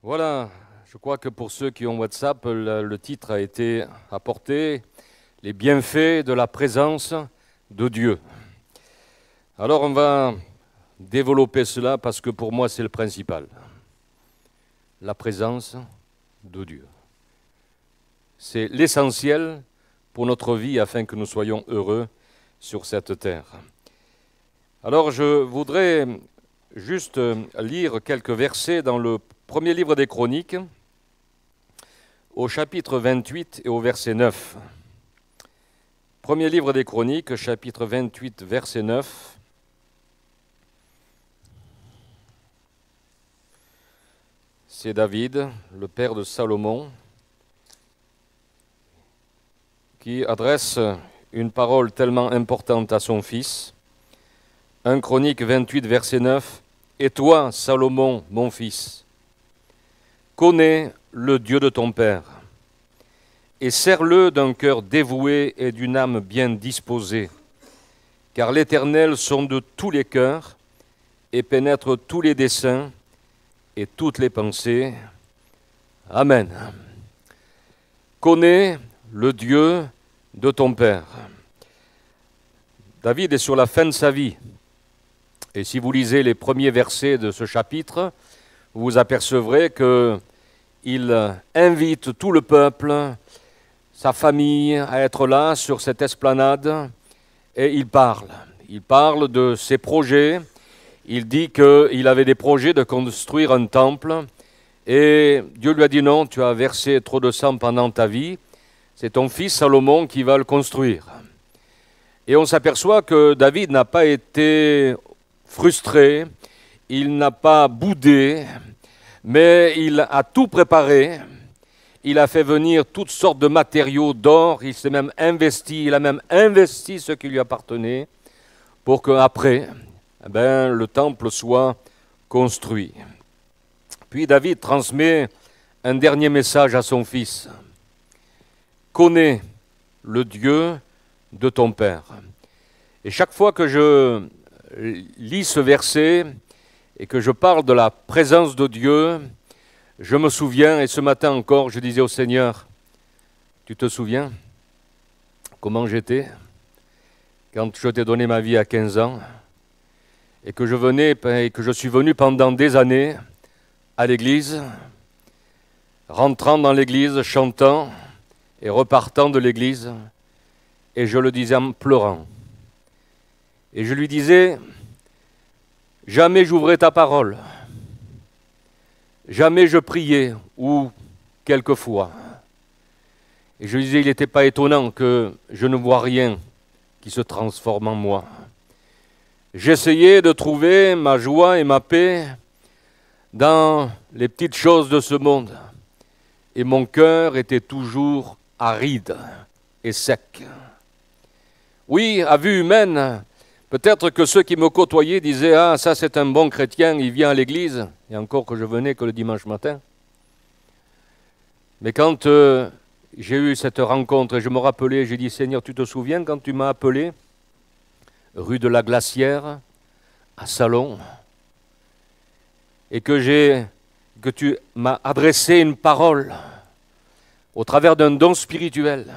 Voilà, je crois que pour ceux qui ont WhatsApp, le titre a été apporté, les bienfaits de la présence de Dieu. Alors on va développer cela parce que pour moi c'est le principal. La présence de Dieu. C'est l'essentiel pour notre vie afin que nous soyons heureux sur cette terre. Alors je voudrais juste lire quelques versets dans le premier livre des Chroniques, au chapitre 28 et au verset 9. Premier livre des Chroniques, chapitre 28, verset 9. C'est David, le père de Salomon, qui adresse une parole tellement importante à son fils. 1 Chronique 28, verset 9. « Et toi, Salomon, mon fils, connais le Dieu de ton père, et sers-le d'un cœur dévoué et d'une âme bien disposée, car l'Éternel sonde tous les cœurs et pénètre tous les desseins et toutes les pensées. Amen. Connais le Dieu de ton père. » David est sur la fin de sa vie. Et si vous lisez les premiers versets de ce chapitre, vous vous apercevrez qu'il invite tout le peuple, sa famille, à être là sur cette esplanade, et il parle. Il parle de ses projets. Il dit qu'il avait des projets de construire un temple, et Dieu lui a dit non, tu as versé trop de sang pendant ta vie, c'est ton fils Salomon qui va le construire. Et on s'aperçoit que David n'a pas été frustré, il n'a pas boudé, mais il a tout préparé. Il a fait venir toutes sortes de matériaux d'or, il s'est même investi, il a même investi ce qui lui appartenait pour qu'après, le temple soit construit. Puis David transmet un dernier message à son fils. Connais le Dieu de ton père. Et chaque fois que je lis ce verset et que je parle de la présence de Dieu, je me souviens, et ce matin encore, je disais au Seigneur, tu te souviens comment j'étais quand je t'ai donné ma vie à 15 ans et que je suis venu pendant des années à l'église, rentrant dans l'église, chantant et repartant de l'église, et je le disais en pleurant. Et je lui disais, jamais j'ouvrais ta parole, jamais je priais, ou quelquefois. Et je lui disais, il n'était pas étonnant que je ne vois rien qui se transforme en moi. J'essayais de trouver ma joie et ma paix dans les petites choses de ce monde. Et mon cœur était toujours aride et sec. Oui, à vue humaine, peut-être que ceux qui me côtoyaient disaient « Ah, ça c'est un bon chrétien, il vient à l'église. » Et encore que je venais que le dimanche matin. Mais quand j'ai eu cette rencontre et je me rappelais, j'ai dit « Seigneur, tu te souviens quand tu m'as appelé rue de la Glacière, à Salon, et que tu m'as adressé une parole au travers d'un don spirituel.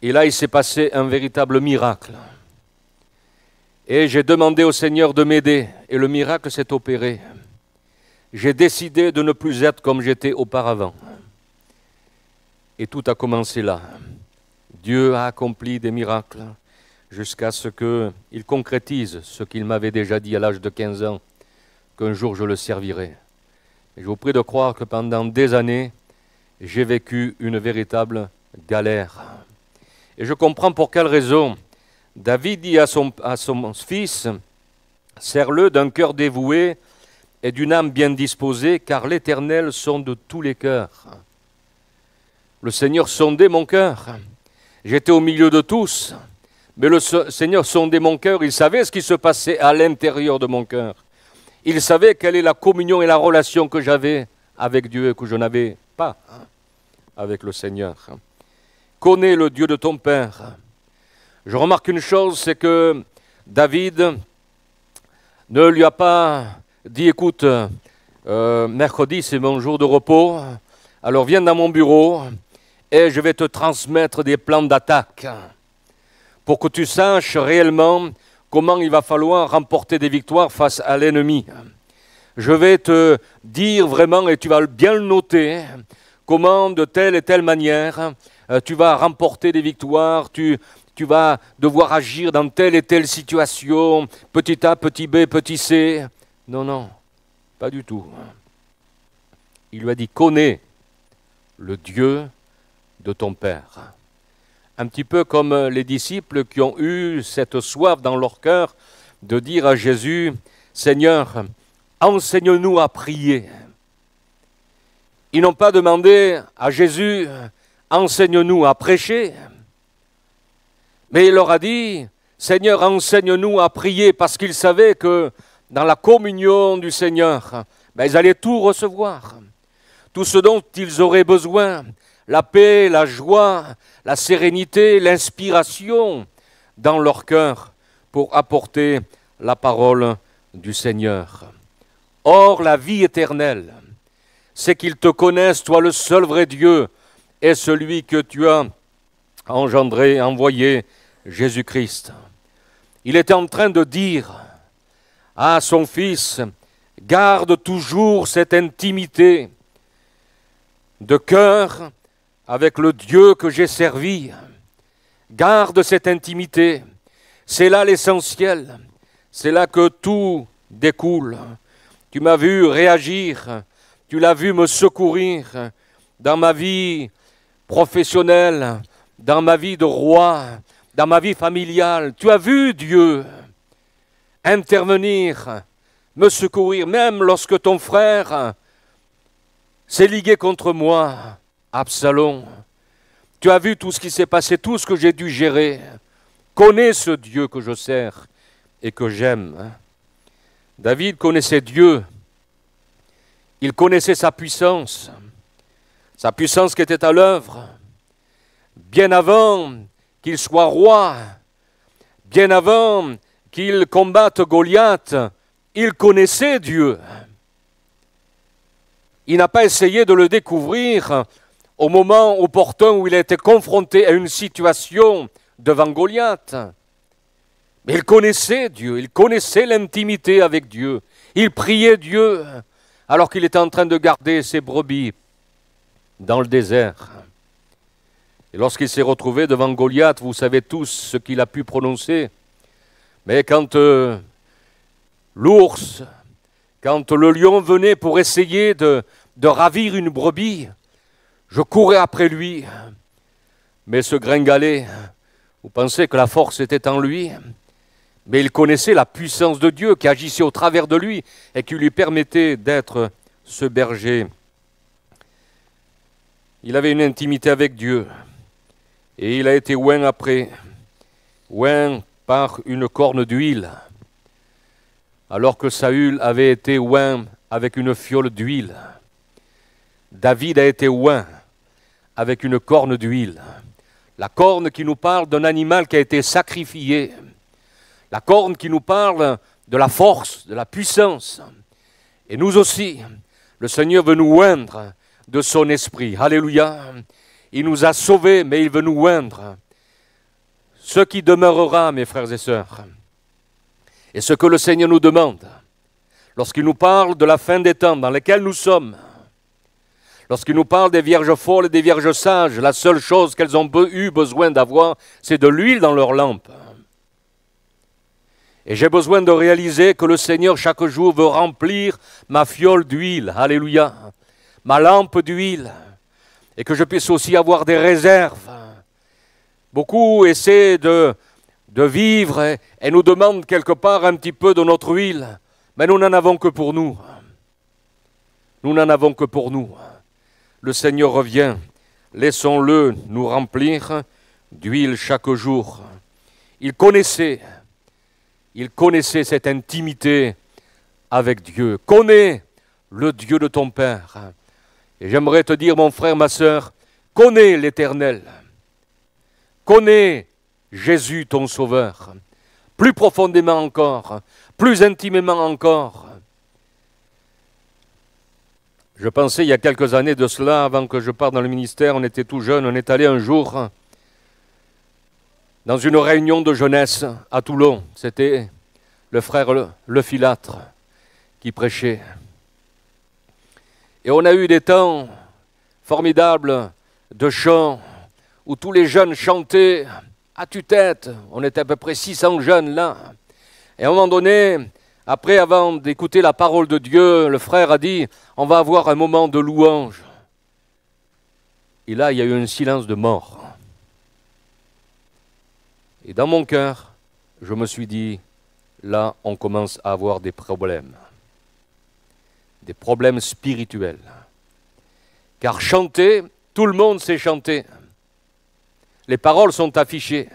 Et là, il s'est passé un véritable miracle. Et j'ai demandé au Seigneur de m'aider, et le miracle s'est opéré. J'ai décidé de ne plus être comme j'étais auparavant. Et tout a commencé là. Dieu a accompli des miracles jusqu'à ce qu'il concrétise ce qu'il m'avait déjà dit à l'âge de 15 ans, qu'un jour je le servirai. Et je vous prie de croire que pendant des années, j'ai vécu une véritable galère. Et je comprends pour quelle raison. David dit à son fils, « Sers-le d'un cœur dévoué et d'une âme bien disposée, car l'Éternel sonde tous les cœurs. » Le Seigneur sondait mon cœur. J'étais au milieu de tous, mais le Seigneur sondait mon cœur. Il savait ce qui se passait à l'intérieur de mon cœur. Il savait quelle est la communion et la relation que j'avais avec Dieu et que je n'avais pas avec le Seigneur. Connais le Dieu de ton père. Je remarque une chose, c'est que David ne lui a pas dit, écoute, Mercredi, c'est mon jour de repos. Alors viens dans mon bureau et je vais te transmettre des plans d'attaque pour que tu saches réellement comment il va falloir remporter des victoires face à l'ennemi. Je vais te dire vraiment, et tu vas bien le noter, comment de telle et telle manière tu vas remporter des victoires, tu vas devoir agir dans telle et telle situation, petit A, petit B, petit C. Non, non, pas du tout. Il lui a dit, connais le Dieu de ton Père. Un petit peu comme les disciples qui ont eu cette soif dans leur cœur de dire à Jésus, Seigneur, enseigne-nous à prier. Ils n'ont pas demandé à Jésus, enseigne-nous à prêcher. Mais il leur a dit, Seigneur, enseigne-nous à prier, parce qu'ils savaient que dans la communion du Seigneur, ils allaient tout recevoir. Tout ce dont ils auraient besoin, la paix, la joie, la sérénité, l'inspiration dans leur cœur pour apporter la parole du Seigneur. Or, la vie éternelle, c'est qu'ils te connaissent, toi le seul vrai Dieu, et celui que tu as engendré, envoyé, Jésus-Christ. Il était en train de dire à son fils, garde toujours cette intimité de cœur avec le Dieu que j'ai servi. Garde cette intimité. C'est là l'essentiel. C'est là que tout découle. Tu m'as vu réagir. Tu l'as vu me secourir dans ma vie professionnelle, dans ma vie de roi, dans ma vie familiale. Tu as vu Dieu intervenir, me secourir, même lorsque ton frère s'est ligué contre moi, Absalom. Tu as vu tout ce qui s'est passé, tout ce que j'ai dû gérer. Connais ce Dieu que je sers et que j'aime. David connaissait Dieu. Il connaissait sa puissance qui était à l'œuvre. Bien avant qu'il soit roi, bien avant qu'il combatte Goliath, il connaissait Dieu. Il n'a pas essayé de le découvrir au moment opportun où il a été confronté à une situation devant Goliath. Mais il connaissait Dieu, il connaissait l'intimité avec Dieu. Il priait Dieu alors qu'il était en train de garder ses brebis dans le désert. Et lorsqu'il s'est retrouvé devant Goliath, vous savez tous ce qu'il a pu prononcer. Mais quand l'ours, quand le lion venait pour essayer de ravir une brebis, je courais après lui. Mais ce gringalet, vous pensez que la force était en lui, mais il connaissait la puissance de Dieu qui agissait au travers de lui et qui lui permettait d'être ce berger. Il avait une intimité avec Dieu et il a été oint après, oint par une corne d'huile, alors que Saül avait été oint avec une fiole d'huile. David a été oint avec une corne d'huile. La corne qui nous parle d'un animal qui a été sacrifié. La corne qui nous parle de la force, de la puissance. Et nous aussi, le Seigneur veut nous oindre de son esprit. Alléluia. Il nous a sauvés, mais il veut nous oindre. Ce qui demeurera, mes frères et sœurs, et ce que le Seigneur nous demande, lorsqu'il nous parle de la fin des temps dans lesquels nous sommes, lorsqu'il nous parle des vierges folles et des vierges sages, la seule chose qu'elles ont eu besoin d'avoir, c'est de l'huile dans leur lampe. Et j'ai besoin de réaliser que le Seigneur, chaque jour, veut remplir ma fiole d'huile. Alléluia. Ma lampe d'huile. Et que je puisse aussi avoir des réserves. Beaucoup essaient de vivre et nous demandent quelque part un petit peu de notre huile. Mais nous n'en avons que pour nous. Nous n'en avons que pour nous. Le Seigneur revient. Laissons-le nous remplir d'huile chaque jour. Il connaissait cette intimité avec Dieu. Connais le Dieu de ton Père. Et j'aimerais te dire, mon frère, ma sœur, connais l'Éternel. Connais Jésus, ton Sauveur. Plus profondément encore, plus intimement encore. Je pensais il y a quelques années de cela, avant que je parte dans le ministère, on était tout jeunes, on est allé un jour dans une réunion de jeunesse à Toulon. C'était le frère Le Filâtre qui prêchait. Et on a eu des temps formidables de chant où tous les jeunes chantaient à tue-tête. On était à peu près 600 jeunes là. Et à un moment donné, après, avant d'écouter la parole de Dieu, le frère a dit, on va avoir un moment de louange. Et là, il y a eu un silence de mort. Et dans mon cœur, je me suis dit, là, on commence à avoir des problèmes spirituels. Car chanter, tout le monde sait chanter. Les paroles sont affichées.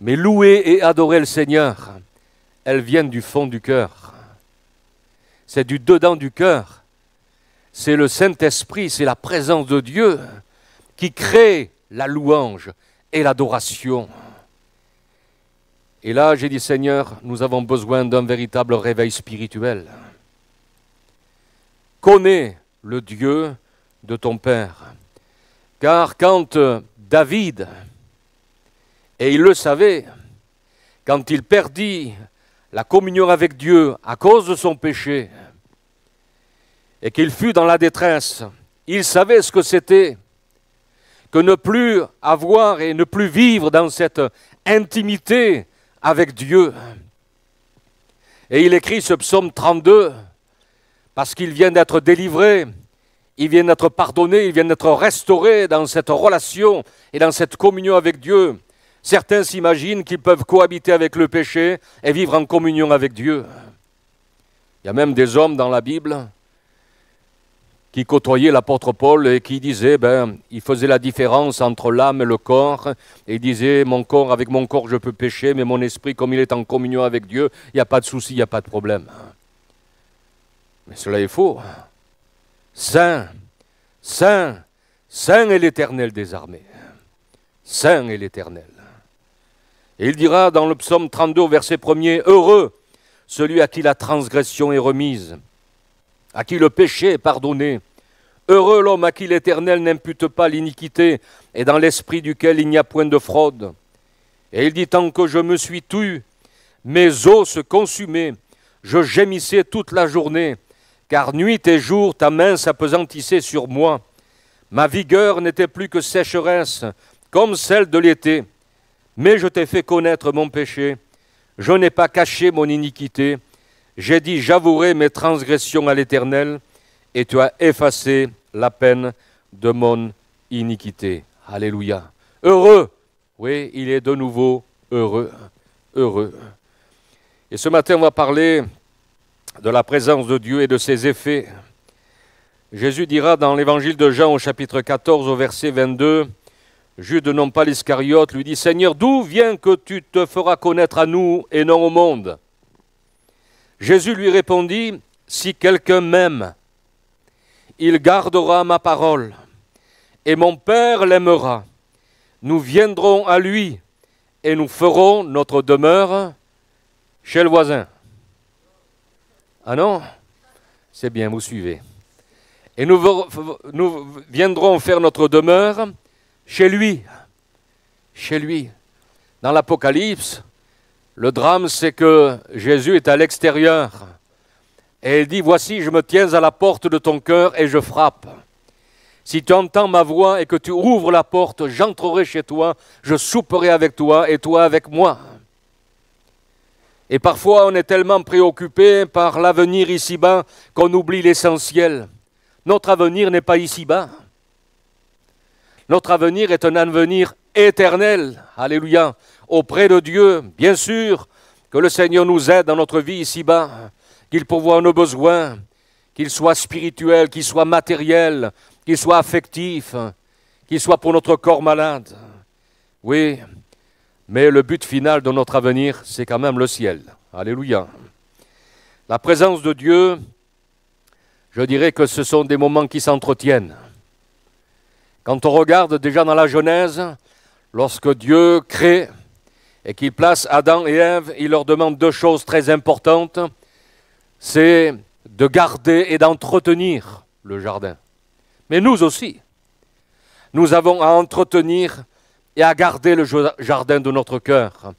Mais louer et adorer le Seigneur, elles viennent du fond du cœur. C'est du dedans du cœur. C'est le Saint-Esprit, c'est la présence de Dieu qui crée la louange et l'adoration. Et là, j'ai dit, Seigneur, nous avons besoin d'un véritable réveil spirituel. Connais le Dieu de ton Père. Car quand David, et il le savait, quand il perdit la communion avec Dieu à cause de son péché, et qu'il fut dans la détresse, il savait ce que c'était que ne plus avoir et ne plus vivre dans cette intimité avec Dieu. Et il écrit ce psaume 32 parce qu'il vient d'être délivré, il vient d'être pardonné, il vient d'être restauré dans cette relation et dans cette communion avec Dieu. Certains s'imaginent qu'ils peuvent cohabiter avec le péché et vivre en communion avec Dieu. Il y a même des hommes dans la Bible qui côtoyaient l'apôtre Paul et qui disaient, il faisait la différence entre l'âme et le corps. Et il disait, mon corps, avec mon corps je peux pécher, mais mon esprit, comme il est en communion avec Dieu, il n'y a pas de souci, il n'y a pas de problème. Mais cela est faux. Saint, saint, saint est l'Éternel des armées. Saint est l'Éternel. Et il dira dans le psaume 32, au verset 1er, « Heureux celui à qui la transgression est remise, à qui le péché est pardonné. Heureux l'homme à qui l'Éternel n'impute pas l'iniquité, et dans l'esprit duquel il n'y a point de fraude. » Et il dit, « Tant que je me suis tu, mes os se consumaient, je gémissais toute la journée, car nuit et jour ta main s'appesantissait sur moi. Ma vigueur n'était plus que sécheresse, comme celle de l'été. Mais je t'ai fait connaître mon péché, je n'ai pas caché mon iniquité. J'ai dit, j'avouerai mes transgressions à l'Éternel, et tu as effacé la peine de mon iniquité. » Alléluia. Heureux, oui, il est de nouveau heureux, heureux. Et ce matin, on va parler de la présence de Dieu et de ses effets. Jésus dira dans l'évangile de Jean au chapitre 14 au verset 22, Jude, non pas l'Iscariote, lui dit, « Seigneur, d'où vient que tu te feras connaître à nous et non au monde ?» Jésus lui répondit, « Si quelqu'un m'aime, il gardera ma parole, et mon Père l'aimera. Nous viendrons à lui, et nous ferons notre demeure chez le voisin. » Ah non? C'est bien, vous suivez. « Et nous viendrons faire notre demeure chez lui. » Chez lui. Dans l'Apocalypse, le drame, c'est que Jésus est à l'extérieur. Et il dit, « Voici, je me tiens à la porte de ton cœur et je frappe. Si tu entends ma voix et que tu ouvres la porte, j'entrerai chez toi, je souperai avec toi et toi avec moi. » Et parfois, on est tellement préoccupé par l'avenir ici-bas qu'on oublie l'essentiel. Notre avenir n'est pas ici-bas. Notre avenir est un avenir éternel, alléluia, auprès de Dieu. Bien sûr que le Seigneur nous aide dans notre vie ici-bas, qu'il pourvoie nos besoins, qu'il soit spirituel, qu'il soit matériel, qu'il soit affectif, qu'il soit pour notre corps malade. Oui, mais le but final de notre avenir, c'est quand même le ciel. Alléluia. La présence de Dieu, je dirais que ce sont des moments qui s'entretiennent. Quand on regarde déjà dans la Genèse, lorsque Dieu crée et qu'il place Adam et Ève, il leur demande deux choses très importantes. C'est de garder et d'entretenir le jardin. Mais nous aussi, nous avons à entretenir et à garder le jardin de notre cœur.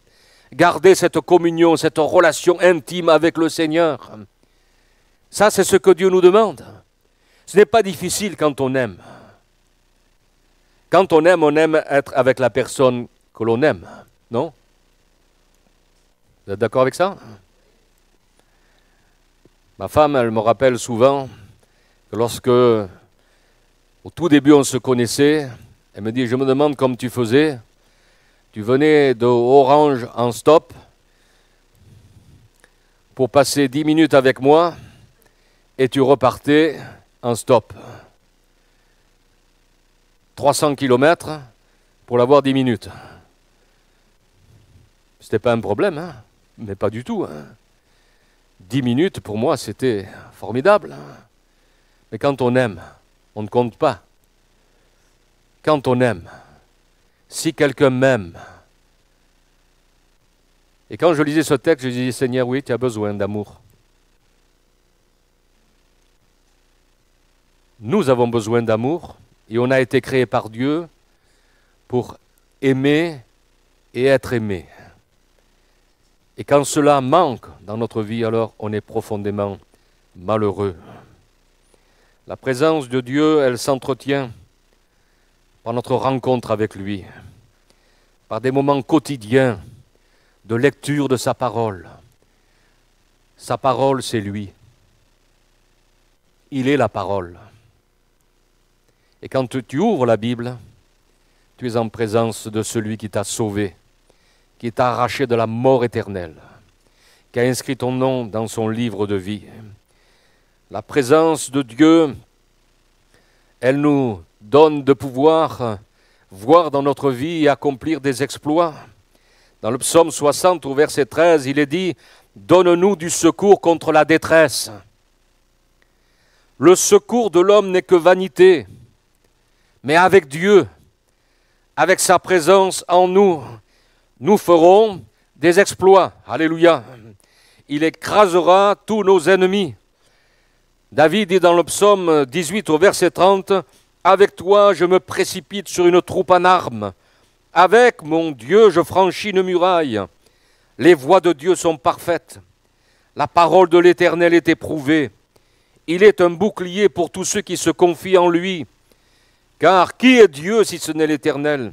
Garder cette communion, cette relation intime avec le Seigneur. Ça, c'est ce que Dieu nous demande. Ce n'est pas difficile quand on aime. Quand on aime être avec la personne que l'on aime, non? Vous êtes d'accord avec ça? Ma femme, elle me rappelle souvent que lorsque, au tout début, on se connaissait, elle me dit, je me demande comme tu faisais. Tu venais de Orange en stop pour passer 10 minutes avec moi et tu repartais en stop. 300 km pour l'avoir 10 minutes. C'était pas un problème, hein, mais pas du tout. 10 minutes, pour moi, c'était formidable. Mais quand on aime, on ne compte pas. Quand on aime, si quelqu'un m'aime, et quand je lisais ce texte, je disais, Seigneur, oui, tu as besoin d'amour. Nous avons besoin d'amour, et on a été créé par Dieu pour aimer et être aimé. Et quand cela manque dans notre vie, alors on est profondément malheureux. La présence de Dieu, elle s'entretient par notre rencontre avec lui, par des moments quotidiens de lecture de sa parole. Sa parole, c'est lui. Il est la parole. Et quand tu ouvres la Bible, tu es en présence de celui qui t'a sauvé, qui t'a arraché de la mort éternelle, qui a inscrit ton nom dans son livre de vie. La présence de Dieu, elle nous donne de pouvoir voir dans notre vie et accomplir des exploits. Dans le psaume 60, au verset 13, il est dit « Donne-nous du secours contre la détresse ». Le secours de l'homme n'est que vanité, mais avec Dieu, avec sa présence en nous, nous ferons des exploits. Alléluia. Il écrasera tous nos ennemis. David dit dans le psaume 18 au verset 30, « Avec toi, je me précipite sur une troupe en armes. Avec mon Dieu, je franchis une muraille. Les voies de Dieu sont parfaites. La parole de l'Éternel est éprouvée. Il est un bouclier pour tous ceux qui se confient en lui. Car qui est Dieu si ce n'est l'Éternel?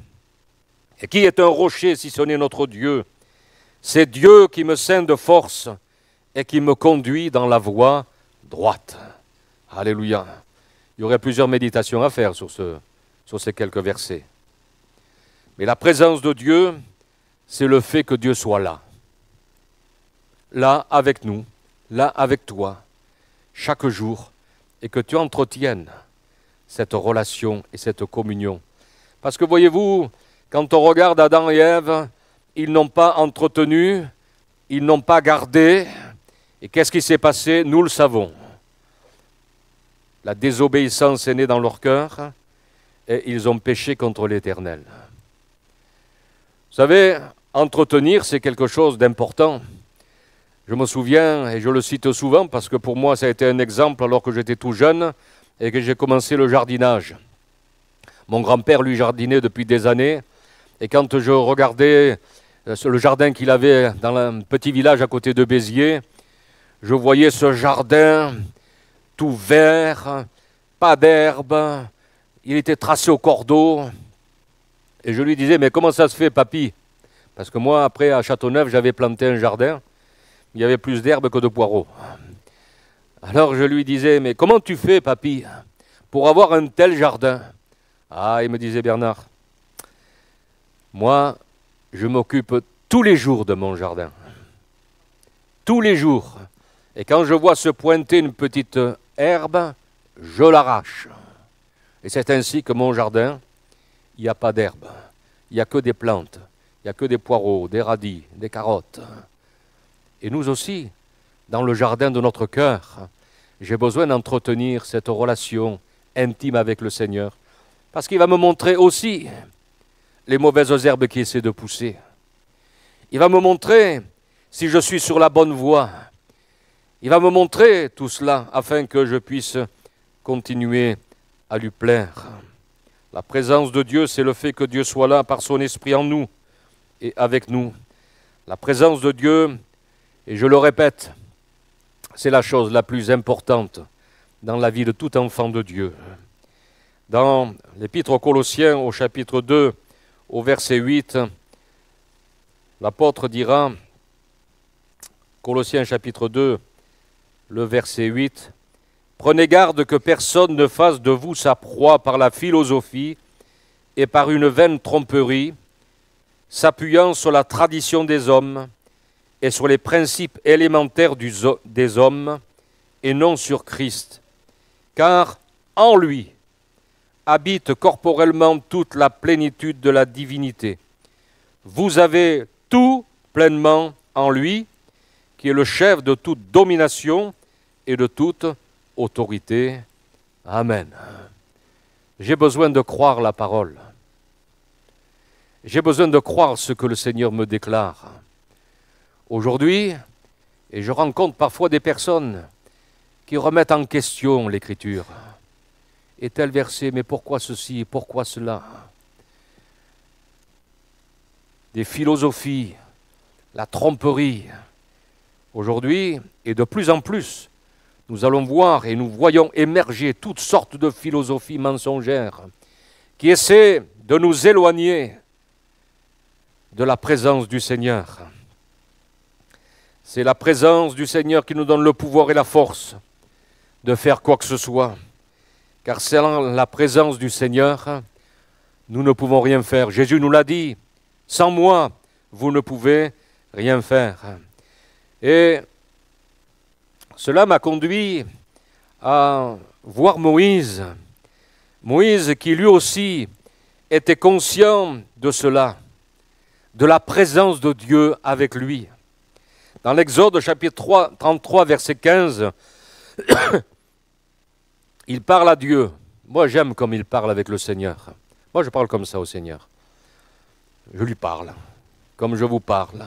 Et qui est un rocher si ce n'est notre Dieu? C'est Dieu qui me ceint de force et qui me conduit dans la voie droite. » Alléluia. Il y aurait plusieurs méditations à faire sur ces quelques versets. Mais la présence de Dieu, c'est le fait que Dieu soit là. Là avec nous, là avec toi, chaque jour, et que tu entretiennes cette relation et cette communion. Parce que voyez-vous, quand on regarde Adam et Ève, ils n'ont pas entretenu, ils n'ont pas gardé. Et qu'est-ce qui s'est passé? Nous le savons. La désobéissance est née dans leur cœur et ils ont péché contre l'Éternel. Vous savez, entretenir, c'est quelque chose d'important. Je me souviens, et je le cite souvent, parce que pour moi, ça a été un exemple alors que j'étais tout jeune et que j'ai commencé le jardinage. Mon grand-père, lui, jardinait depuis des années. Et quand je regardais le jardin qu'il avait dans un petit village à côté de Béziers, je voyais ce jardin tout vert, pas d'herbe, il était tracé au cordeau. Et je lui disais, mais comment ça se fait, papy? Parce que moi, après, à Châteauneuf, j'avais planté un jardin, il y avait plus d'herbe que de poireaux. Alors je lui disais, mais comment tu fais, papy, pour avoir un tel jardin? Ah, il me disait, Bernard, moi, je m'occupe tous les jours de mon jardin. Tous les jours. Et quand je vois se pointer une petite herbe, je l'arrache. Et c'est ainsi que mon jardin, il n'y a pas d'herbe. Il n'y a que des plantes. Il n'y a que des poireaux, des radis, des carottes. Et nous aussi, dans le jardin de notre cœur, j'ai besoin d'entretenir cette relation intime avec le Seigneur. Parce qu'il va me montrer aussi les mauvaises herbes qui essaient de pousser. Il va me montrer si je suis sur la bonne voie. Il va me montrer tout cela afin que je puisse continuer à lui plaire. La présence de Dieu, c'est le fait que Dieu soit là par son esprit en nous et avec nous. La présence de Dieu, et je le répète, c'est la chose la plus importante dans la vie de tout enfant de Dieu. Dans l'Épître aux Colossiens, au chapitre 2, au verset 8, l'apôtre dira, Colossiens chapitre 2, le verset 8, « Prenez garde que personne ne fasse de vous sa proie par la philosophie et par une vaine tromperie, s'appuyant sur la tradition des hommes et sur les principes élémentaires des hommes, et non sur Christ. Car en lui habite corporellement toute la plénitude de la divinité. Vous avez tout pleinement en lui, qui est le chef de toute domination et de toute autorité. » Amen. J'ai besoin de croire la parole. J'ai besoin de croire ce que le Seigneur me déclare. Aujourd'hui, et je rencontre parfois des personnes qui remettent en question l'Écriture. Et tel verset, mais pourquoi ceci, pourquoi cela? Des philosophies, la tromperie. Aujourd'hui, et de plus en plus, nous allons voir et nous voyons émerger toutes sortes de philosophies mensongères qui essaient de nous éloigner de la présence du Seigneur. C'est la présence du Seigneur qui nous donne le pouvoir et la force de faire quoi que ce soit. Car sans la présence du Seigneur, nous ne pouvons rien faire. Jésus nous l'a dit, « Sans moi, vous ne pouvez rien faire. » Et cela m'a conduit à voir Moïse. Moïse qui lui aussi était conscient de cela, de la présence de Dieu avec lui. Dans l'Exode chapitre 33, verset 15, il parle à Dieu. Moi, j'aime comme il parle avec le Seigneur. Moi, je parle comme ça au Seigneur. Je lui parle, comme je vous parle.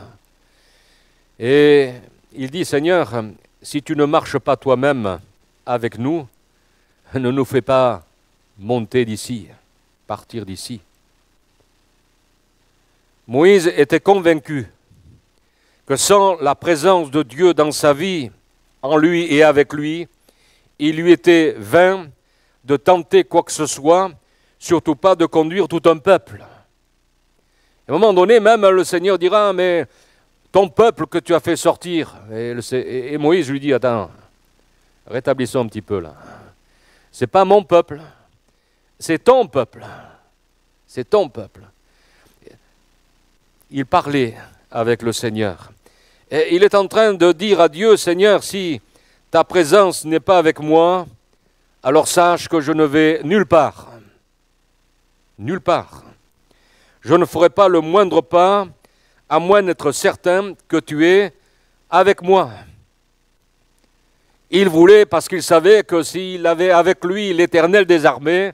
Et il dit, Seigneur, si tu ne marches pas toi-même avec nous, ne nous fais pas monter d'ici, partir d'ici. Moïse était convaincu que sans la présence de Dieu dans sa vie, en lui et avec lui, il lui était vain de tenter quoi que ce soit, surtout pas de conduire tout un peuple. À un moment donné, même le Seigneur dira, mais ton peuple que tu as fait sortir, et Moïse lui dit, attends, rétablissons un petit peu là. C'est pas mon peuple, c'est ton peuple. C'est ton peuple. Il parlait avec le Seigneur. Et il est en train de dire à Dieu, Seigneur, si ta présence n'est pas avec moi, alors sache que je ne vais nulle part. Nulle part. Je ne ferai pas le moindre pas, à moins d'être certain que tu es avec moi. Il voulait, parce qu'il savait que s'il avait avec lui l'Éternel des armées,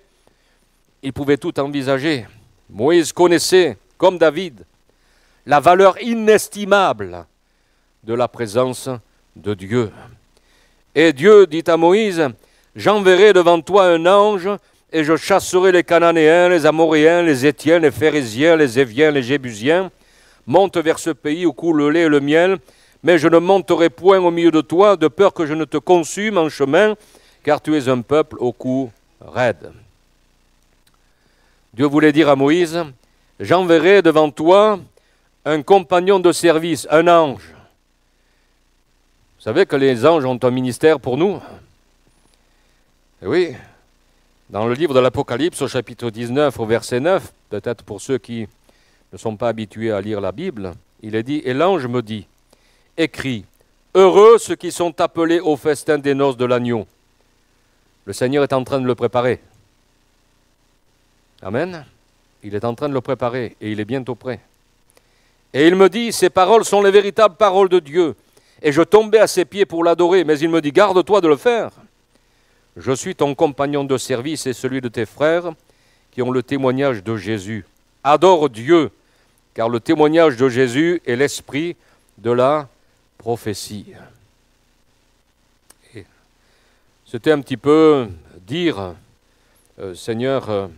il pouvait tout envisager. Moïse connaissait, comme David, la valeur inestimable de la présence de Dieu. Et Dieu dit à Moïse, « J'enverrai devant toi un ange, et je chasserai les Cananéens, les Amoréens, les Héthiens, les Phéréziens, les Éviens, les Jébusiens. Monte vers ce pays où coule le lait et le miel, mais je ne monterai point au milieu de toi, de peur que je ne te consume en chemin, car tu es un peuple au cou raide. » Dieu voulait dire à Moïse, « J'enverrai devant toi un compagnon de service, un ange. » Vous savez que les anges ont un ministère pour nous? Et oui, dans le livre de l'Apocalypse, au chapitre 19, au verset 9, peut-être pour ceux qui ne sont pas habitués à lire la Bible, il est dit, « Et l'ange me dit, écris, heureux ceux qui sont appelés au festin des noces de l'agneau. » Le Seigneur est en train de le préparer. Amen. Il est en train de le préparer et il est bientôt prêt. Et il me dit, ces paroles sont les véritables paroles de Dieu. Et je tombais à ses pieds pour l'adorer, mais il me dit, garde-toi de le faire. Je suis ton compagnon de service et celui de tes frères qui ont le témoignage de Jésus. Adore Dieu, car le témoignage de Jésus est l'esprit de la prophétie. c'était un petit peu dire, Seigneur,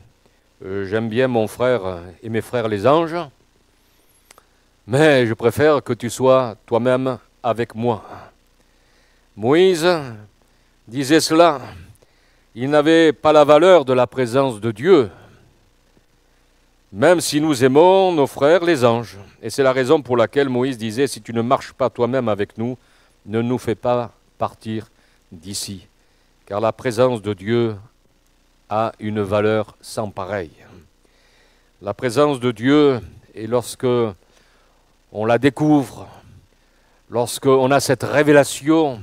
j'aime bien mon frère et mes frères les anges, mais je préfère que tu sois toi-même avec moi. Moïse disait cela. Il n'avait pas la valeur de la présence de Dieu, même si nous aimons nos frères les anges. Et c'est la raison pour laquelle Moïse disait, si tu ne marches pas toi-même avec nous, ne nous fais pas partir d'ici. Car la présence de Dieu a une valeur sans pareille. La présence de Dieu, et lorsque on la découvre, lorsqu'on a cette révélation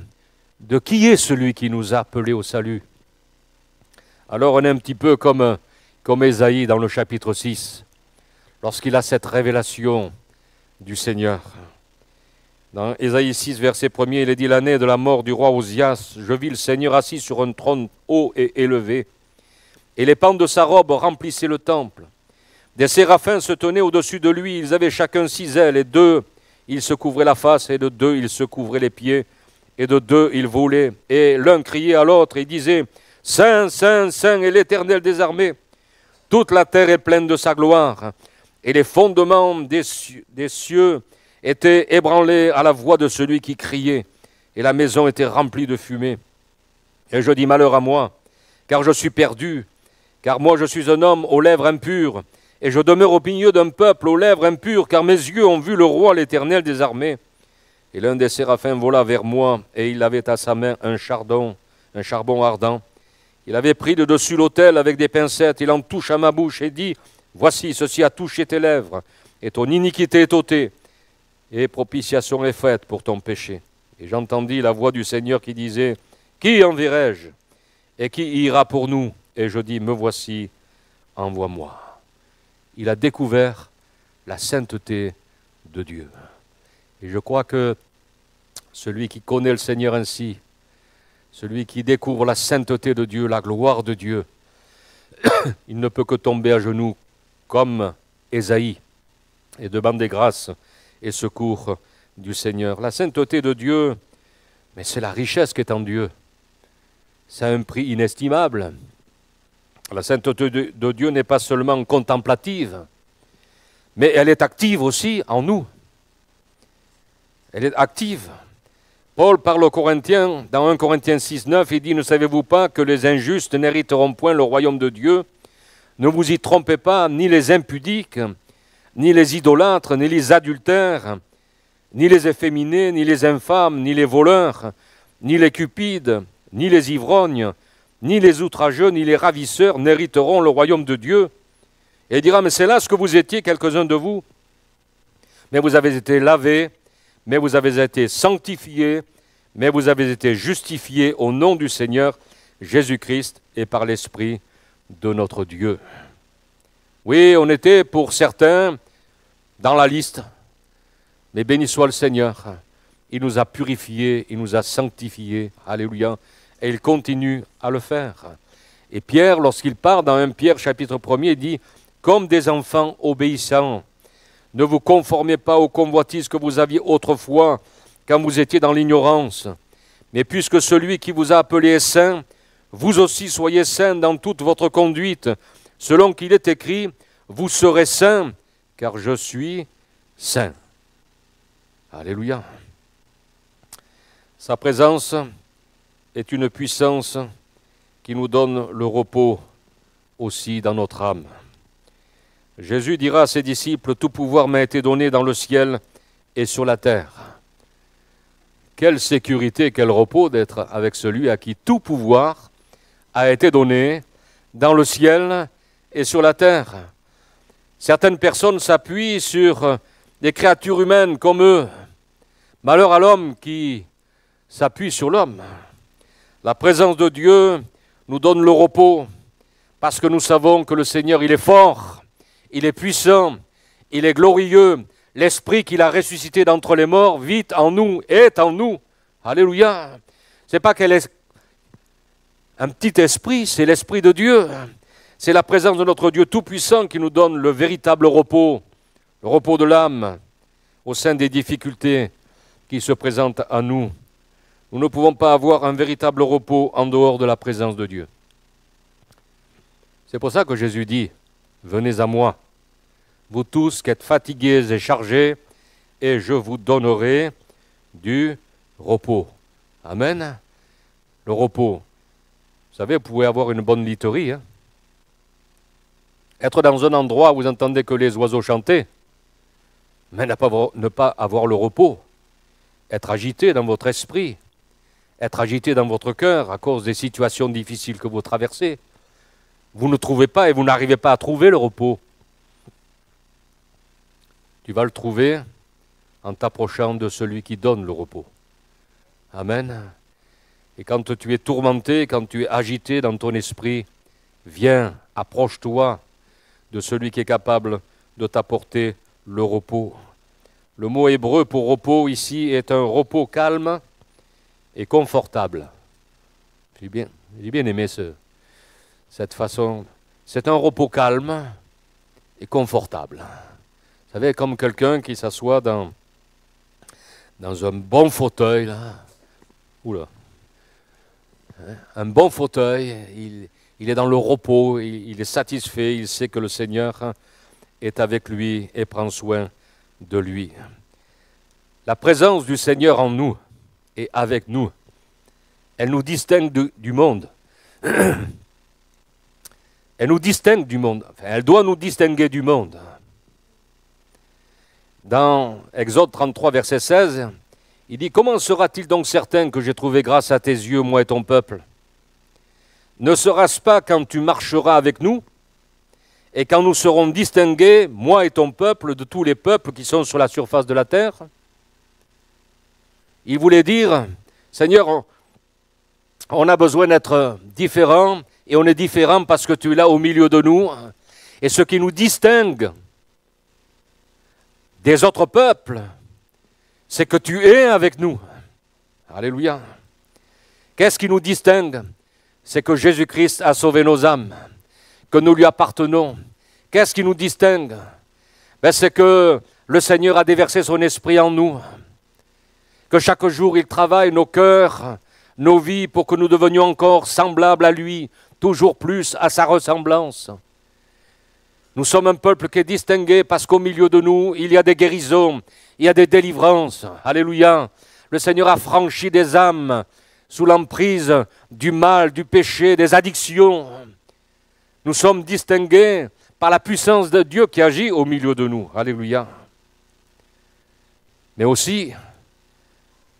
de qui est celui qui nous a appelés au salut, alors on est un petit peu comme Ésaïe dans le chapitre 6, lorsqu'il a cette révélation du Seigneur. Dans Ésaïe 6, verset 1er, il est dit, l'année de la mort du roi Osias, je vis le Seigneur assis sur un trône haut et élevé, et les pans de sa robe remplissaient le temple. Des séraphins se tenaient au-dessus de lui, ils avaient chacun 6 ailes, et 2, ils se couvraient la face, et de 2, ils se couvraient les pieds, et de 2, ils volaient. Et l'un criait à l'autre, et disait, Saint, Saint, Saint est l'Éternel des armées. Toute la terre est pleine de sa gloire. Et les fondements des cieux étaient ébranlés à la voix de celui qui criait. Et la maison était remplie de fumée. Et je dis, malheur à moi, car je suis perdu. Car moi je suis un homme aux lèvres impures. Et je demeure au milieu d'un peuple aux lèvres impures, car mes yeux ont vu le roi, l'Éternel des armées. Et l'un des séraphins vola vers moi, et il avait à sa main un charbon ardent. Il avait pris de dessus l'autel avec des pincettes, il en touche à ma bouche et dit, voici, ceci a touché tes lèvres, et ton iniquité est ôtée, et propitiation est faite pour ton péché. Et j'entendis la voix du Seigneur qui disait, qui enverrai-je, et qui ira pour nous? Et je dis, me voici, envoie-moi. Il a découvert la sainteté de Dieu. Et je crois que celui qui connaît le Seigneur ainsi, celui qui découvre la sainteté de Dieu, la gloire de Dieu, il ne peut que tomber à genoux comme Ésaïe et demander grâce et secours du Seigneur. La sainteté de Dieu, mais c'est la richesse qui est en Dieu. C'est un prix inestimable. La sainteté de Dieu n'est pas seulement contemplative, mais elle est active aussi en nous. Elle est active. Paul parle aux Corinthiens, dans 1 Corinthiens 6, 9, il dit, ne savez-vous pas que les injustes n'hériteront point le royaume de Dieu? Ne vous y trompez pas, ni les impudiques, ni les idolâtres, ni les adultères, ni les efféminés, ni les infâmes, ni les voleurs, ni les cupides, ni les ivrognes, ni les outrageux, ni les ravisseurs n'hériteront le royaume de Dieu. Et il dira, mais c'est là ce que vous étiez, quelques-uns de vous. Mais vous avez été lavés, mais vous avez été sanctifiés, mais vous avez été justifiés au nom du Seigneur Jésus-Christ et par l'Esprit de notre Dieu. Oui, on était pour certains dans la liste, mais béni soit le Seigneur. Il nous a purifiés, il nous a sanctifiés, alléluia, et il continue à le faire. Et Pierre, lorsqu'il part dans 1 Pierre chapitre 1er, il dit, comme des enfants obéissants, ne vous conformez pas aux convoitises que vous aviez autrefois quand vous étiez dans l'ignorance. Mais puisque celui qui vous a appelé est saint, vous aussi soyez saints dans toute votre conduite, selon qu'il est écrit, vous serez saints, car je suis saint. Alléluia. Sa présence est une puissance qui nous donne le repos aussi dans notre âme. Jésus dira à ses disciples, tout pouvoir m'a été donné dans le ciel et sur la terre. Quelle sécurité, quel repos d'être avec celui à qui tout pouvoir a été donné dans le ciel et sur la terre. Certaines personnes s'appuient sur des créatures humaines comme eux. Malheur à l'homme qui s'appuie sur l'homme. La présence de Dieu nous donne le repos parce que nous savons que le Seigneur, il est fort. Il est puissant, il est glorieux. L'esprit qu'il a ressuscité d'entre les morts vit en nous, est en nous. Alléluia. Ce n'est pas qu'elle est un petit esprit, c'est l'esprit de Dieu. C'est la présence de notre Dieu tout-puissant qui nous donne le véritable repos, le repos de l'âme, au sein des difficultés qui se présentent à nous. Nous ne pouvons pas avoir un véritable repos en dehors de la présence de Dieu. C'est pour ça que Jésus dit, venez à moi, vous tous qui êtes fatigués et chargés, et je vous donnerai du repos. Amen. Le repos. Vous savez, vous pouvez avoir une bonne literie. Être dans un endroit où vous entendez que les oiseaux chanter, mais ne pas avoir le repos. Être agité dans votre esprit, être agité dans votre cœur à cause des situations difficiles que vous traversez. Vous ne trouvez pas et vous n'arrivez pas à trouver le repos. Tu vas le trouver en t'approchant de celui qui donne le repos. Amen. Et quand tu es tourmenté, quand tu es agité dans ton esprit, viens, approche-toi de celui qui est capable de t'apporter le repos. Le mot hébreu pour repos ici est un repos calme et confortable. J'ai bien aimé cette façon. C'est un repos calme et confortable. Vous savez, comme quelqu'un qui s'assoit dans un bon fauteuil, là. Oula. Un bon fauteuil, il est dans le repos, il est satisfait, il sait que le Seigneur est avec lui et prend soin de lui. La présence du Seigneur en nous et avec nous, elle nous distingue du monde. Elle nous distingue du monde. Enfin, elle doit nous distinguer du monde. Dans Exode 33, verset 16, il dit « Comment sera-t-il donc certain que j'ai trouvé grâce à tes yeux, moi et ton peuple? Ne sera-ce pas quand tu marcheras avec nous et quand nous serons distingués, moi et ton peuple, de tous les peuples qui sont sur la surface de la terre ?» Il voulait dire « Seigneur, on a besoin d'être différents et on est différents parce que tu es là au milieu de nous. Et ce qui nous distingue des autres peuples, c'est que tu es avec nous. » Alléluia. Qu'est-ce qui nous distingue? C'est que Jésus-Christ a sauvé nos âmes, que nous lui appartenons. Qu'est-ce qui nous distingue? C'est que le Seigneur a déversé son esprit en nous, que chaque jour il travaille nos cœurs, nos vies, pour que nous devenions encore semblables à lui, toujours plus à sa ressemblance. Nous sommes un peuple qui est distingué parce qu'au milieu de nous, il y a des guérisons, il y a des délivrances. Alléluia. Le Seigneur a franchi des âmes sous l'emprise du mal, du péché, des addictions. Nous sommes distingués par la puissance de Dieu qui agit au milieu de nous. Alléluia. Mais aussi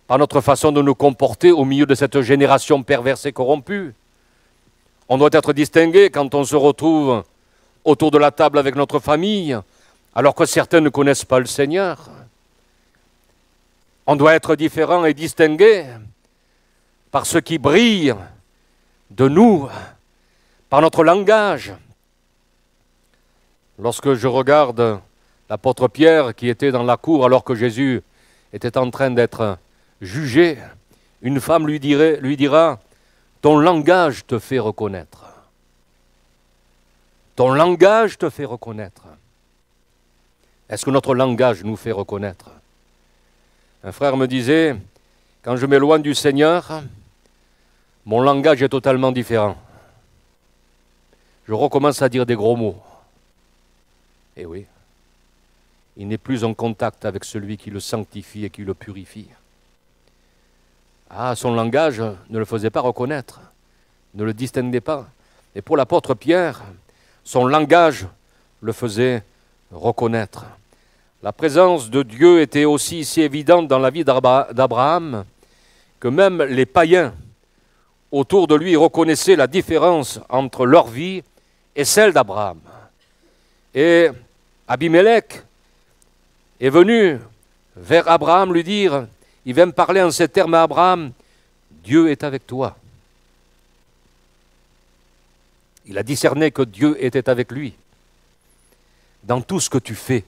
par notre façon de nous comporter au milieu de cette génération perverse et corrompue. On doit être distingué quand on se retrouve autour de la table avec notre famille, alors que certains ne connaissent pas le Seigneur. On doit être différent et distingué par ce qui brille de nous, par notre langage. Lorsque je regarde l'apôtre Pierre qui était dans la cour alors que Jésus était en train d'être jugé, une femme lui dira « Ton langage te fait reconnaître. » Ton langage te fait reconnaître. Est-ce que notre langage nous fait reconnaître? Un frère me disait, quand je m'éloigne du Seigneur, mon langage est totalement différent. Je recommence à dire des gros mots. Eh oui, il n'est plus en contact avec celui qui le sanctifie et qui le purifie. Ah, son langage ne le faisait pas reconnaître, ne le distinguait pas. Et pour l'apôtre Pierre, son langage le faisait reconnaître. La présence de Dieu était aussi si évidente dans la vie d'Abraham que même les païens autour de lui reconnaissaient la différence entre leur vie et celle d'Abraham. Et Abimelech est venu vers Abraham lui dire, il vient me parler en ces termes à Abraham, Dieu est avec toi. Il a discerné que Dieu était avec lui dans tout ce que tu fais.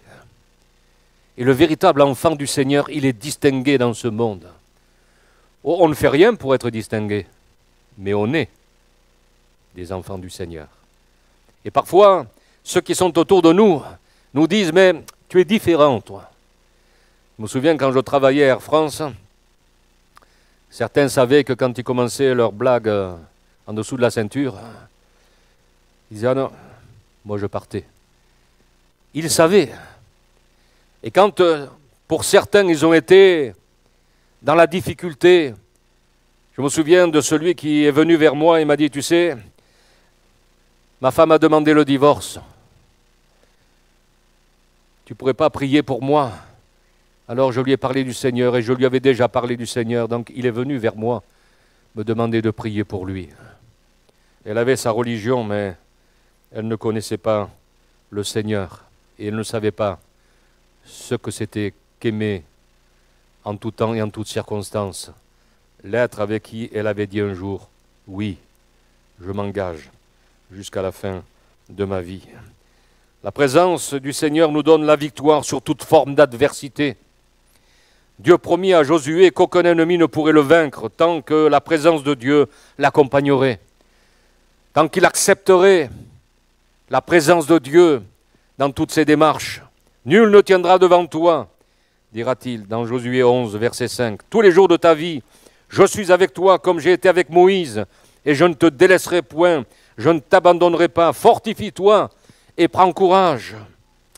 Et le véritable enfant du Seigneur, il est distingué dans ce monde. Oh, on ne fait rien pour être distingué, mais on est des enfants du Seigneur. Et parfois, ceux qui sont autour de nous nous disent, mais tu es différent, toi. Je me souviens quand je travaillais à Air France, Certains savaient que quand ils commençaient leur blague en dessous de la ceinture, ils disaient « Ah non, moi je partais ». Ils savaient. Et quand, pour certains, ils ont été dans la difficulté, je me souviens de celui qui est venu vers moi et m'a dit « Tu sais, ma femme a demandé le divorce. Tu ne pourrais pas prier pour moi ?» Alors je lui ai parlé du Seigneur et je lui avais déjà parlé du Seigneur. Donc il est venu vers moi me demander de prier pour lui. Elle avait sa religion, mais elle ne connaissait pas le Seigneur. Et elle ne savait pas ce que c'était qu'aimer en tout temps et en toutes circonstances. L'être avec qui elle avait dit un jour, oui, je m'engage jusqu'à la fin de ma vie. La présence du Seigneur nous donne la victoire sur toute forme d'adversité. Dieu promit à Josué qu'aucun ennemi ne pourrait le vaincre tant que la présence de Dieu l'accompagnerait. Tant qu'il accepterait la présence de Dieu dans toutes ses démarches. Nul ne tiendra devant toi, dira-t-il dans Josué 11, verset 5. Tous les jours de ta vie, je suis avec toi comme j'ai été avec Moïse, et je ne te délaisserai point, je ne t'abandonnerai pas. Fortifie-toi et prends courage.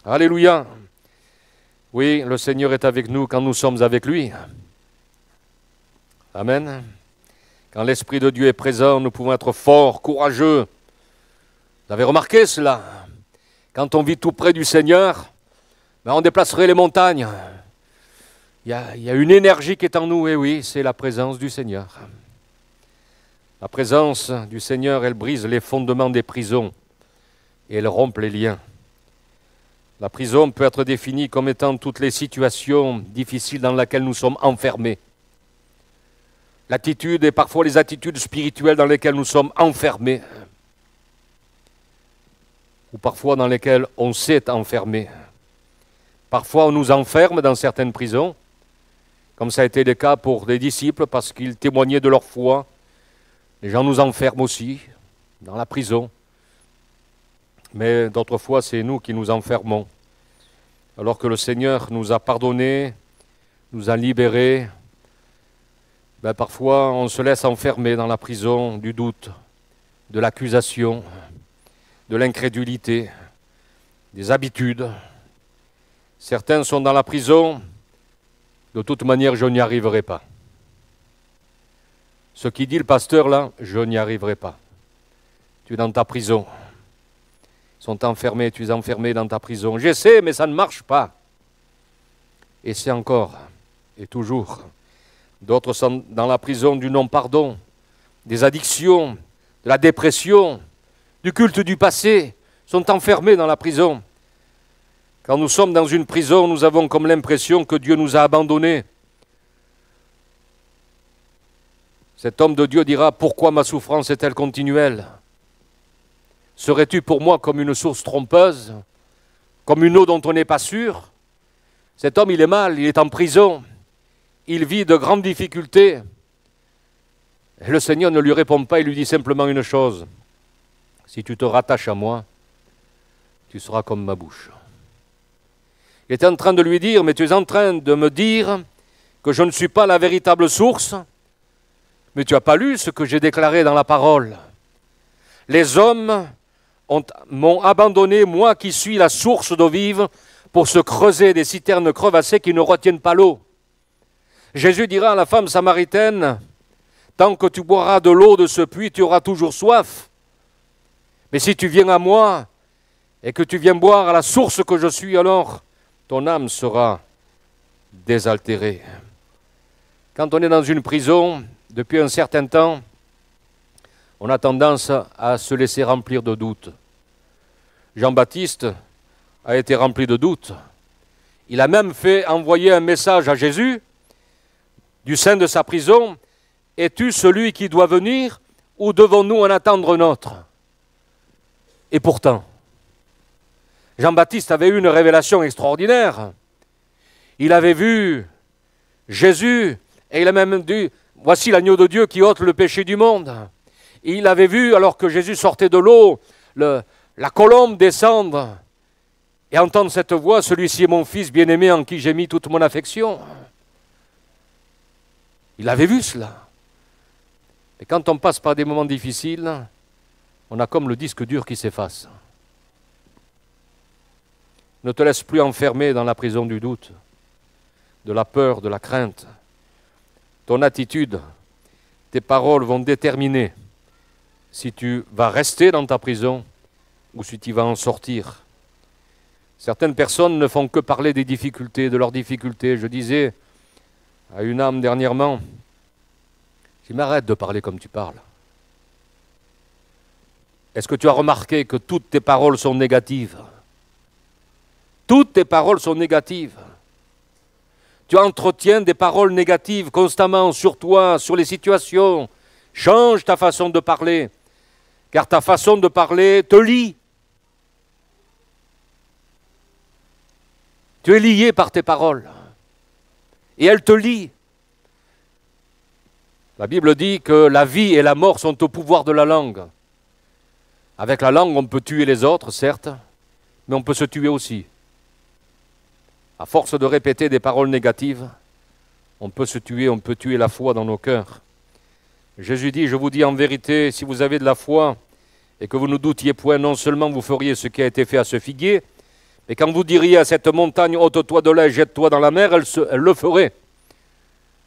Alléluia. Oui, le Seigneur est avec nous quand nous sommes avec lui. Amen. Quand l'Esprit de Dieu est présent, nous pouvons être forts, courageux. Vous avez remarqué cela? Quand on vit tout près du Seigneur, on déplacerait les montagnes. Il y a une énergie qui est en nous, et oui, c'est la présence du Seigneur. La présence du Seigneur, elle brise les fondements des prisons et elle rompt les liens. La prison peut être définie comme étant toutes les situations difficiles dans lesquelles nous sommes enfermés. L'attitude et parfois les attitudes spirituelles dans lesquelles nous sommes enfermés. Ou parfois dans lesquelles on s'est enfermé. Parfois on nous enferme dans certaines prisons, comme ça a été le cas pour des disciples parce qu'ils témoignaient de leur foi. Les gens nous enferment aussi dans la prison. Mais d'autres fois, c'est nous qui nous enfermons. Alors que le Seigneur nous a pardonnés, nous a libérés, parfois on se laisse enfermer dans la prison du doute, de l'accusation, de l'incrédulité, des habitudes. Certains sont dans la prison, de toute manière je n'y arriverai pas. Ce qui dit le pasteur là, je n'y arriverai pas. Tu es dans ta prison. Ils sont enfermés, tu es enfermé dans ta prison. J'essaie, mais ça ne marche pas. Et c'est encore, et toujours. D'autres sont dans la prison du non-pardon, des addictions, de la dépression, du culte du passé, sont enfermés dans la prison. Quand nous sommes dans une prison, nous avons comme l'impression que Dieu nous a abandonnés. Cet homme de Dieu dira, pourquoi ma souffrance est-elle continuelle ? Serais-tu pour moi comme une source trompeuse, comme une eau dont on n'est pas sûr ? Cet homme, il est mal, il est en prison, il vit de grandes difficultés. Et le Seigneur ne lui répond pas, il lui dit simplement une chose. Si tu te rattaches à moi, tu seras comme ma bouche. Il était en train de lui dire, mais tu es en train de me dire que je ne suis pas la véritable source, mais tu n'as pas lu ce que j'ai déclaré dans la parole. Les hommes m'ont abandonné, moi qui suis la source d'eau vive, pour se creuser des citernes crevassées qui ne retiennent pas l'eau. Jésus dira à la femme samaritaine, tant que tu boiras de l'eau de ce puits, tu auras toujours soif. Mais si tu viens à moi et que tu viens boire à la source que je suis, alors ton âme sera désaltérée. Quand on est dans une prison, depuis un certain temps, on a tendance à se laisser remplir de doutes. Jean-Baptiste a été rempli de doutes. Il a même fait envoyer un message à Jésus du sein de sa prison. « Es-tu celui qui doit venir ou devons-nous en attendre un autre ?» Et pourtant, Jean-Baptiste avait eu une révélation extraordinaire. Il avait vu Jésus et il a même dit « Voici l'agneau de Dieu qui ôte le péché du monde ». Il avait vu, alors que Jésus sortait de l'eau, la colombe descendre et entendre cette voix, « Celui-ci est mon fils bien-aimé en qui j'ai mis toute mon affection ». Il avait vu cela. Et quand on passe par des moments difficiles, on a comme le disque dur qui s'efface. Ne te laisse plus enfermer dans la prison du doute, de la peur, de la crainte. Ton attitude, tes paroles vont déterminer si tu vas rester dans ta prison ou si tu vas en sortir. Certaines personnes ne font que parler des difficultés, de leurs difficultés. Je disais à une âme dernièrement, je dis, mais arrête de parler comme tu parles. Est-ce que tu as remarqué que toutes tes paroles sont négatives? Toutes tes paroles sont négatives. Tu entretiens des paroles négatives constamment sur toi, sur les situations. Change ta façon de parler, car ta façon de parler te lie. Tu es lié par tes paroles, et elles te lient. La Bible dit que la vie et la mort sont au pouvoir de la langue. Avec la langue, on peut tuer les autres, certes, mais on peut se tuer aussi. À force de répéter des paroles négatives, on peut se tuer, on peut tuer la foi dans nos cœurs. Jésus dit, je vous dis en vérité, si vous avez de la foi et que vous ne doutiez point, non seulement vous feriez ce qui a été fait à ce figuier, mais quand vous diriez à cette montagne, ôte-toi de là et jette-toi dans la mer, elle le ferait.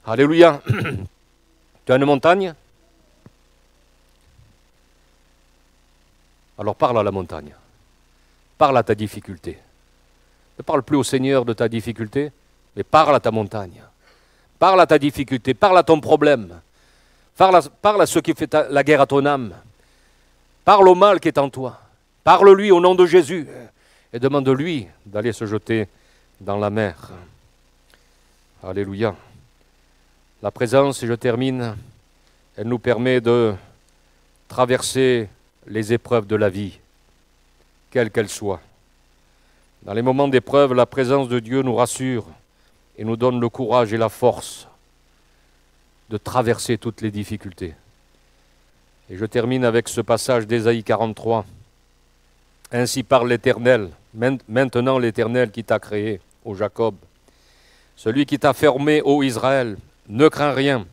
Alléluia. Tu as une montagne? Alors parle à la montagne. Parle à ta difficulté. Ne parle plus au Seigneur de ta difficulté, mais parle à ta montagne. Parle à ta difficulté, parle à ton problème. Parle à ceux qui font la guerre à ton âme. Parle au mal qui est en toi. Parle-lui au nom de Jésus et demande-lui d'aller se jeter dans la mer. Alléluia. La présence, et je termine, elle nous permet de traverser les épreuves de la vie, quelles qu'elles soient. Dans les moments d'épreuve, la présence de Dieu nous rassure et nous donne le courage et la force de traverser toutes les difficultés. Et je termine avec ce passage d'Ésaïe 43. Ainsi parle l'Éternel, maintenant l'Éternel qui t'a créé, ô Jacob, celui qui t'a formé, ô Israël, ne crains rien,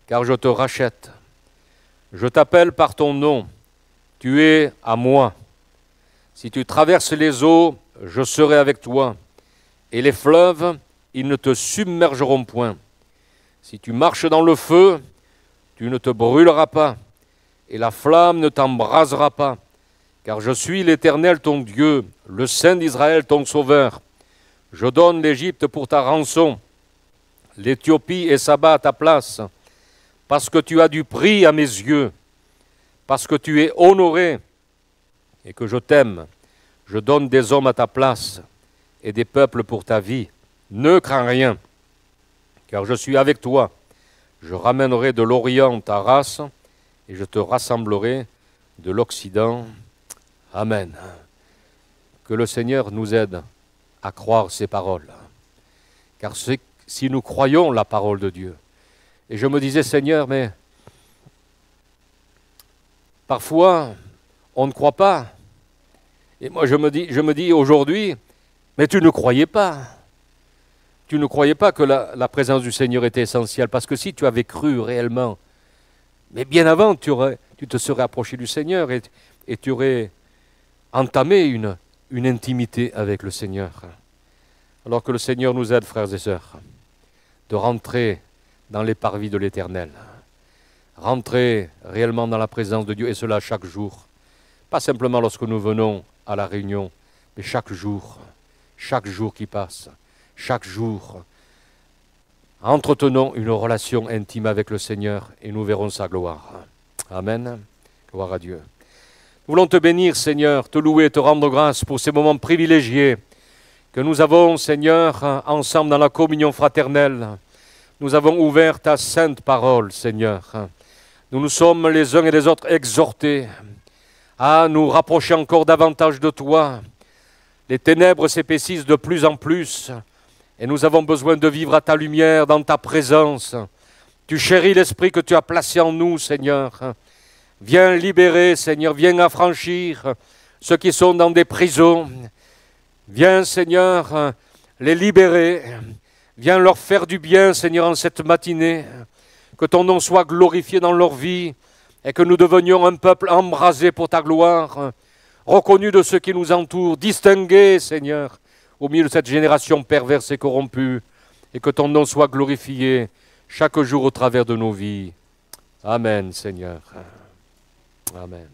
car je te rachète. Je t'appelle par ton nom, tu es à moi. Si tu traverses les eaux, je serai avec toi, et les fleuves, ils ne te submergeront point. Si tu marches dans le feu, tu ne te brûleras pas, et la flamme ne t'embrasera pas, car je suis l'Éternel ton Dieu, le Saint d'Israël ton Sauveur. Je donne l'Égypte pour ta rançon, l'Éthiopie et Saba à ta place, parce que tu as du prix à mes yeux, parce que tu es honoré et que je t'aime. Je donne des hommes à ta place et des peuples pour ta vie. Ne crains rien, car je suis avec toi. Je ramènerai de l'Orient ta race et je te rassemblerai de l'Occident. Amen. Que le Seigneur nous aide à croire ces paroles. Car si nous croyons la parole de Dieu, et je me disais, Seigneur, mais parfois, on ne croit pas. Et moi, je me dis aujourd'hui, mais tu ne croyais pas. Tu ne croyais pas que la présence du Seigneur était essentielle. Parce que si tu avais cru réellement, mais bien avant, tu te serais approché du Seigneur et tu aurais entamé une intimité avec le Seigneur. Alors que le Seigneur nous aide, frères et sœurs, de rentrer dans les parvis de l'Éternel. Rentrer réellement dans la présence de Dieu, et cela chaque jour. Pas simplement lorsque nous venons à la réunion, mais chaque jour qui passe, chaque jour. Entretenons une relation intime avec le Seigneur et nous verrons sa gloire. Amen. Gloire à Dieu. Nous voulons te bénir, Seigneur, te louer, te rendre grâce pour ces moments privilégiés que nous avons, Seigneur, ensemble dans la communion fraternelle. Nous avons ouvert ta sainte parole, Seigneur. Nous nous sommes les uns et les autres exhortés à nous rapprocher encore davantage de toi. Les ténèbres s'épaississent de plus en plus et nous avons besoin de vivre à ta lumière, dans ta présence. Tu chéris l'esprit que tu as placé en nous, Seigneur. Viens libérer, Seigneur, viens affranchir ceux qui sont dans des prisons. Viens, Seigneur, les libérer. Viens leur faire du bien, Seigneur, en cette matinée. que ton nom soit glorifié dans leur vie et que nous devenions un peuple embrasé pour ta gloire, reconnu de ceux qui nous entourent, distingué, Seigneur, au milieu de cette génération perverse et corrompue, et que ton nom soit glorifié chaque jour au travers de nos vies. Amen, Seigneur. Amen.